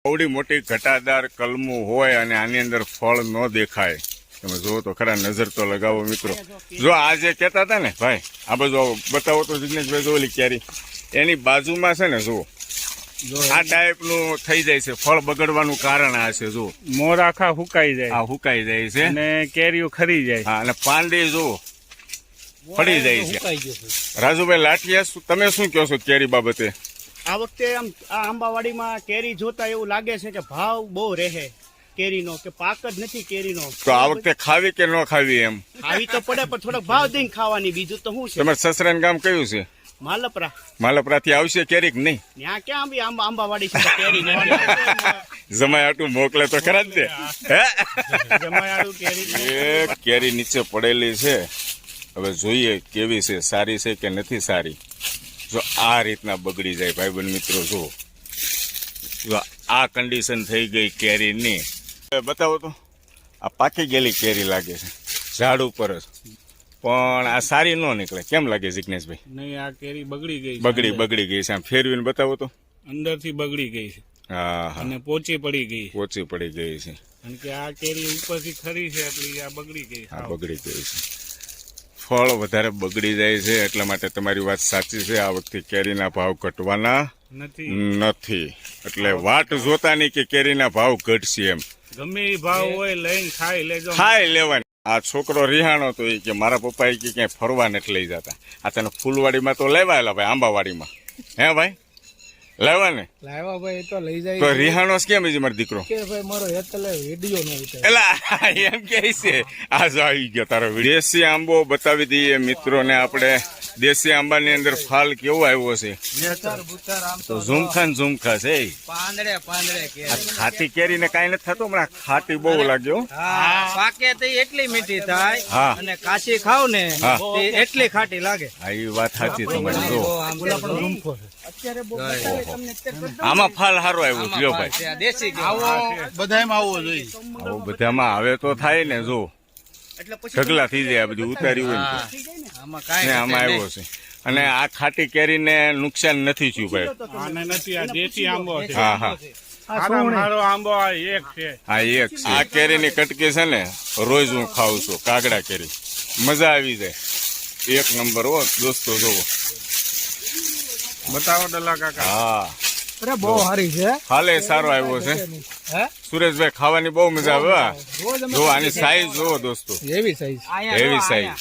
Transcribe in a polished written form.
આવડી મોટી ઘટાદાર કલમું હોય અને આની અંદર ફળ ન દેખાય. તમે જુઓ તો ખરા, નજર તો લગાવો મિત્રો. જો આ જે કહેતા હતા ને ભાઈ, આ બાજુ બતાવો તો જિગ્નેશભાઈ, જો ઓલી કેરી એની બાજુમાં છે ને, જુઓ આ ટાઈપનું થઈ જાય છે. ફળ બગડવાનું કારણ આ છે. જો મોર આખા હુકાઈ જાય, આ હુકાઈ જાય છે અને કેરીઓ ખરી જાય. હા, અને પાંદડી જુઓ પડી જાય છે. રાજુભાઈ લાઠિયા, તમે શું કહો છો કેરી બાબતે? આ વખતે આમ આ આંબાવાડીમાં કેરી જોતા એવું લાગે છે કે ભાવ બહુ રહે કેરીનો, કે પાક જ નથી કેરીનો. તો આ વખતે ખાવી કે ન ખાવી એમ? ખાવી તો પડે, પણ થોડોક ભાવ દઈને ખાવાની. બીજું તો શું છે? તમારે સસરાનું ગામ કયું છે? માલપરા. માલપરાથી આવશે કેરી કે નહીં? ત્યાં ક્યાં આંબાવાડી છે કેરી નથી. જમાય આટું મોકલે તો ખરા જ દે. જમાયાળું કેરી કેરી નીચે પડેલી છે. હવે જોઈએ કેવી છે, સારી છે કે નથી સારી. જો આ રીતના બગડી જાય ભાઈબંધ મિત્રો. જો આ કન્ડિશન થઈ ગઈ કેરીની. બતાવો તો, આ પાકી ગયેલી કેરી લાગે છે ઝાડ ઉપર જ, પણ આ સારી ન નીકળે. કેમ લાગે જિગ્નેશભાઈ? નહીં, આ કેરી બગડી ગઈ. બગડી ગઈ છે. આમ ફેરવીને બતાવો તો. અંદરથી બગડી ગઈ છે. હા, અને પોચી પડી ગઈ. પોચી પડી ગઈ છે. કારણ કે આ કેરી ઉપરથી ખરી છે એટલે આ બગડી ગઈ. હા, બગડી ગઈ છે. ફળ વધારે બગડી જાય છે, એટલા માટે તમારી વાત સાચી છે. આ વખતે કેરીના ભાવ ઘટવાના નથી. એટલે વાટ જોતા નહીં કે કેરીના ભાવ ઘટશે એમ. ગમે એ ભાવ હોય લઈને ખાઈ લેજો. ખાઈ લેવાની. આ છોકરો રિહાણો તો એ કે મારા પપ્પા એ કે ક્યાંય ફરવા નથી લઈ જતા. આ તને ફૂલવાડીમાં તો લેવાયેલા ભાઈ, આંબાવાડીમાં. હે ભાઈ, લેવા ને? લાવ્યા ભાઈ તો લઈ જાય. તો રિહાણો કેમ છે મારો દીકરો? કે ભાઈ મારો હેતલે વિડિયો ન ઉતારે. એલા એમ કે છે. આ જો આવી ગયો તારો વિડિયો. દેશી આંબો બતાવી દઈએ મિત્રોને આપણે. દેશી આંબાની અંદર ફાલ કેવો આવ્યો છે. તો ઝુમખા છે. આ ખાટી કેરીને કાંઈ નથી થતું હમણાં. ખાટી બહુ લાગ્યો. પાકે તો એટલી મીઠી થાય, હા, અને કાચી ખાવ ને તે એટલી ખાટી લાગે. હા, એ વાત સાચી તમારી. જો અત્યારે આમાં ફાલ સારો આવ્યો છે ભાઈ. દેશી બધામાં આવવો જોઈએ. આવો બધામાં આવે તો થાય ને. જો ઢગલા થઈ જાય આ બધું ઉતાર્યું હોય ને. આમાં આવ્યો છે. અને આ ખાટી કેરીને નુકસાન નથી થયું ભાઈ. આને નથી, આ દેશી આંબો છે. હા હા, મારો આંબો આ એક છે. હા એક છે. આ કેરીની કટકી છે ને, રોજ હું ખાઉં છું. કાગડા કેરી મજા આવી જાય. એક નંબર હો દોસ્તો. જોવો, બતાવો ડલા કાકા. હા, અરે બહુ સારી છે. હાલે સારો આવ્યો છે. સુરેશભાઈ, ખાવાની બહુ મજા આવે. જો આની સાઈઝ જોવો દોસ્તો, એવી સાઈઝ. એવી સાઈઝ.